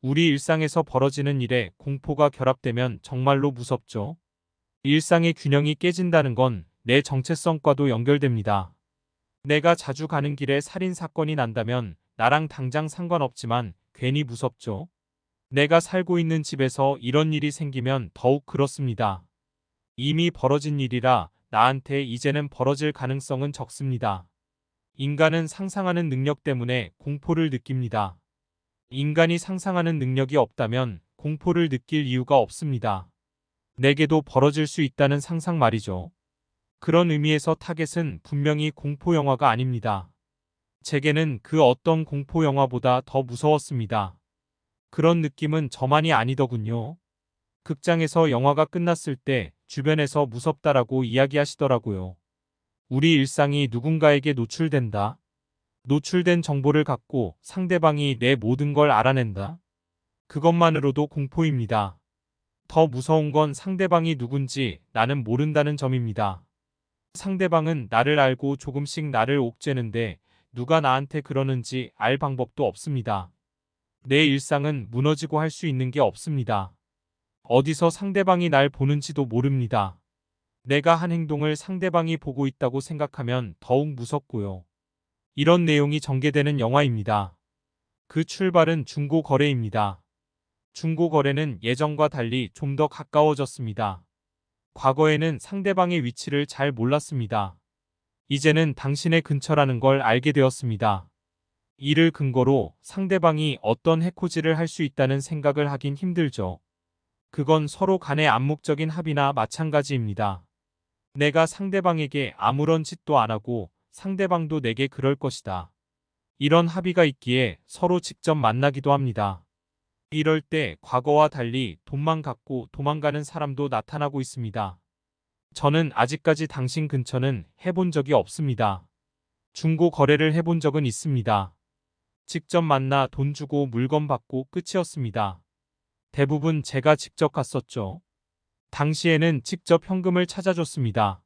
우리 일상에서 벌어지는 일에 공포가 결합되면 정말로 무섭죠. 일상의 균형이 깨진다는 건 내 정체성과도 연결됩니다. 내가 자주 가는 길에 살인 사건이 난다면 나랑 당장 상관없지만 괜히 무섭죠. 내가 살고 있는 집에서 이런 일이 생기면 더욱 그렇습니다. 이미 벌어진 일이라 나한테 이제는 벌어질 가능성은 적습니다. 인간은 상상하는 능력 때문에 공포를 느낍니다. 인간이 상상하는 능력이 없다면 공포를 느낄 이유가 없습니다. 내게도 벌어질 수 있다는 상상 말이죠. 그런 의미에서 타겟은 분명히 공포 영화가 아닙니다. 제게는 그 어떤 공포 영화보다 더 무서웠습니다. 그런 느낌은 저만이 아니더군요. 극장에서 영화가 끝났을 때 주변에서 무섭다라고 이야기하시더라고요. 우리 일상이 누군가에게 노출된다. 노출된 정보를 갖고 상대방이 내 모든 걸 알아낸다. 그것만으로도 공포입니다. 더 무서운 건 상대방이 누군지 나는 모른다는 점입니다. 상대방은 나를 알고 조금씩 나를 옥죄는데 누가 나한테 그러는지 알 방법도 없습니다. 내 일상은 무너지고 할 수 있는 게 없습니다. 어디서 상대방이 날 보는지도 모릅니다. 내가 한 행동을 상대방이 보고 있다고 생각하면 더욱 무섭고요. 이런 내용이 전개되는 영화입니다. 그 출발은 중고거래입니다. 중고거래는 예전과 달리 좀 더 가까워졌습니다. 과거에는 상대방의 위치를 잘 몰랐습니다. 이제는 당신의 근처라는 걸 알게 되었습니다. 이를 근거로 상대방이 어떤 해코지를 할 수 있다는 생각을 하긴 힘들죠. 그건 서로 간의 암묵적인 합의나 마찬가지입니다. 내가 상대방에게 아무런 짓도 안 하고 상대방도 내게 그럴 것이다. 이런 합의가 있기에 서로 직접 만나기도 합니다. 이럴 때 과거와 달리 돈만 갖고 도망가는 사람도 나타나고 있습니다. 저는 아직까지 당신 근처는 해본 적이 없습니다. 중고 거래를 해본 적은 있습니다. 직접 만나 돈 주고 물건 받고 끝이었습니다. 대부분 제가 직접 갔었죠. 당시에는 직접 현금을 찾아줬습니다.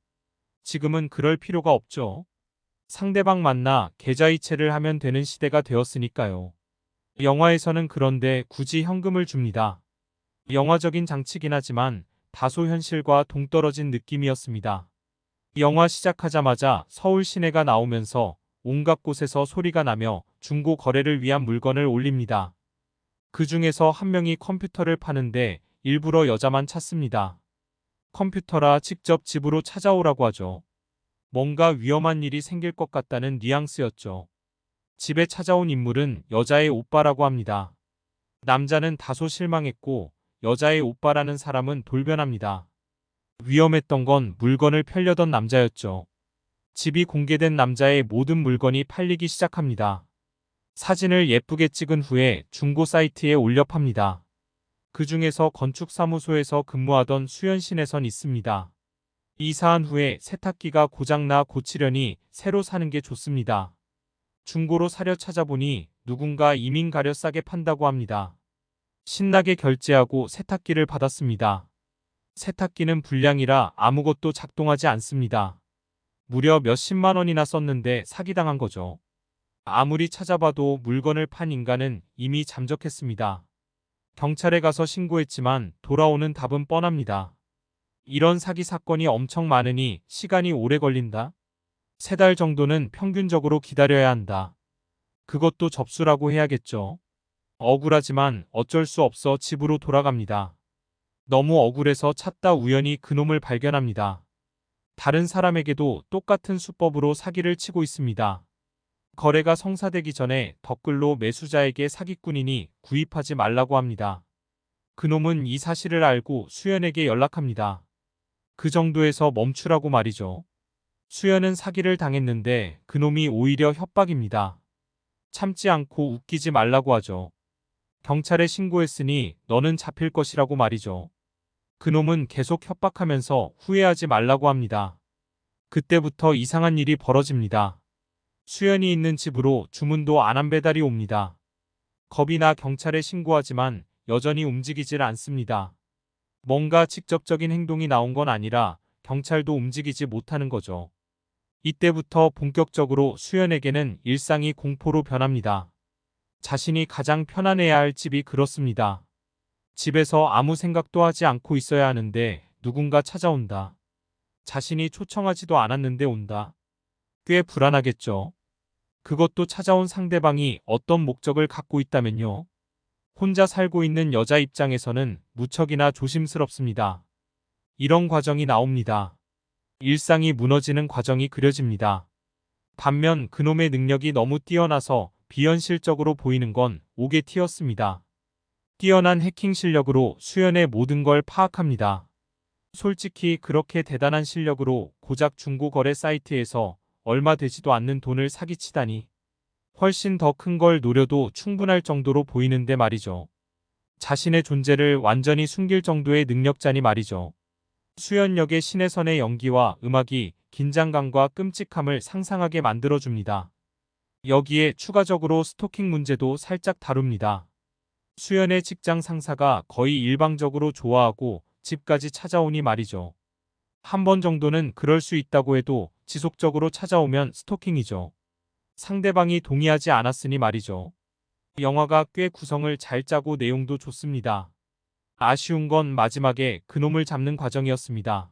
지금은 그럴 필요가 없죠. 상대방 만나 계좌이체를 하면 되는 시대가 되었으니까요. 영화에서는 그런데 굳이 현금을 줍니다. 영화적인 장치긴 하지만 다소 현실과 동떨어진 느낌이었습니다. 영화 시작하자마자 서울 시내가 나오면서 온갖 곳에서 소리가 나며 중고 거래를 위한 물건을 올립니다. 그 중에서 한 명이 컴퓨터를 파는데 일부러 여자만 찾습니다. 컴퓨터라 직접 집으로 찾아오라고 하죠. 뭔가 위험한 일이 생길 것 같다는 뉘앙스였죠. 집에 찾아온 인물은 여자의 오빠라고 합니다. 남자는 다소 실망했고 여자의 오빠라는 사람은 돌변합니다. 위험했던 건 물건을 펴려던 남자였죠. 집이 공개된 남자의 모든 물건이 팔리기 시작합니다. 사진을 예쁘게 찍은 후에 중고 사이트에 올려 팝니다. 그 중에서 건축사무소에서 근무하던 수연씨 내선 있습니다. 이사한 후에 세탁기가 고장나 고치려니 새로 사는 게 좋습니다. 중고로 사려 찾아보니 누군가 이민 가려 싸게 판다고 합니다. 신나게 결제하고 세탁기를 받았습니다. 세탁기는 불량이라 아무것도 작동하지 않습니다. 무려 몇십만 원이나 썼는데 사기당한 거죠. 아무리 찾아봐도 물건을 판 인간은 이미 잠적했습니다. 경찰에 가서 신고했지만 돌아오는 답은 뻔합니다. 이런 사기 사건이 엄청 많으니 시간이 오래 걸린다. 3달 정도는 평균적으로 기다려야 한다. 그것도 접수라고 해야겠죠. 억울하지만 어쩔 수 없어 집으로 돌아갑니다. 너무 억울해서 찾다 우연히 그놈을 발견합니다. 다른 사람에게도 똑같은 수법으로 사기를 치고 있습니다. 거래가 성사되기 전에 댓글로 매수자에게 사기꾼이니 구입하지 말라고 합니다. 그놈은 이 사실을 알고 수연에게 연락합니다. 그 정도에서 멈추라고 말이죠. 수연은 사기를 당했는데 그놈이 오히려 협박입니다. 참지 않고 웃기지 말라고 하죠. 경찰에 신고했으니 너는 잡힐 것이라고 말이죠. 그놈은 계속 협박하면서 후회하지 말라고 합니다. 그때부터 이상한 일이 벌어집니다. 수연이 있는 집으로 주문도 안 한 배달이 옵니다. 겁이 나 경찰에 신고하지만 여전히 움직이질 않습니다. 뭔가 직접적인 행동이 나온 건 아니라 경찰도 움직이지 못하는 거죠. 이때부터 본격적으로 수연에게는 일상이 공포로 변합니다. 자신이 가장 편안해야 할 집이 그렇습니다. 집에서 아무 생각도 하지 않고 있어야 하는데 누군가 찾아온다. 자신이 초청하지도 않았는데 온다. 꽤 불안하겠죠. 그것도 찾아온 상대방이 어떤 목적을 갖고 있다면요. 혼자 살고 있는 여자 입장에서는 무척이나 조심스럽습니다. 이런 과정이 나옵니다. 일상이 무너지는 과정이 그려집니다. 반면 그놈의 능력이 너무 뛰어나서 비현실적으로 보이는 건 오게티였습니다. 뛰어난 해킹 실력으로 수연의 모든 걸 파악합니다. 솔직히 그렇게 대단한 실력으로 고작 중고거래 사이트에서 얼마 되지도 않는 돈을 사기치다니. 훨씬 더 큰 걸 노려도 충분할 정도로 보이는데 말이죠. 자신의 존재를 완전히 숨길 정도의 능력자니 말이죠. 수연 역의 신혜선의 연기와 음악이 긴장감과 끔찍함을 상상하게 만들어줍니다. 여기에 추가적으로 스토킹 문제도 살짝 다룹니다. 수연의 직장 상사가 거의 일방적으로 좋아하고 집까지 찾아오니 말이죠. 한 번 정도는 그럴 수 있다고 해도 지속적으로 찾아오면 스토킹이죠. 상대방이 동의하지 않았으니 말이죠. 영화가 꽤 구성을 잘 짜고 내용도 좋습니다. 아쉬운 건 마지막에 그놈을 잡는 과정이었습니다.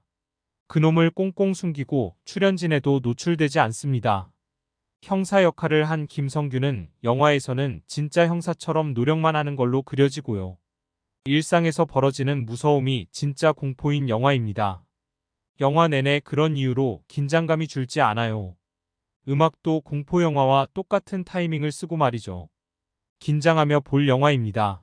그놈을 꽁꽁 숨기고 출연진에도 노출되지 않습니다. 형사 역할을 한 김성규는 영화에서는 진짜 형사처럼 노력만 하는 걸로 그려지고요. 일상에서 벌어지는 무서움이 진짜 공포인 영화입니다. 영화 내내 그런 이유로 긴장감이 줄지 않아요. 음악도 공포 영화와 똑같은 타이밍을 쓰고 말이죠. 긴장하며 볼 영화입니다.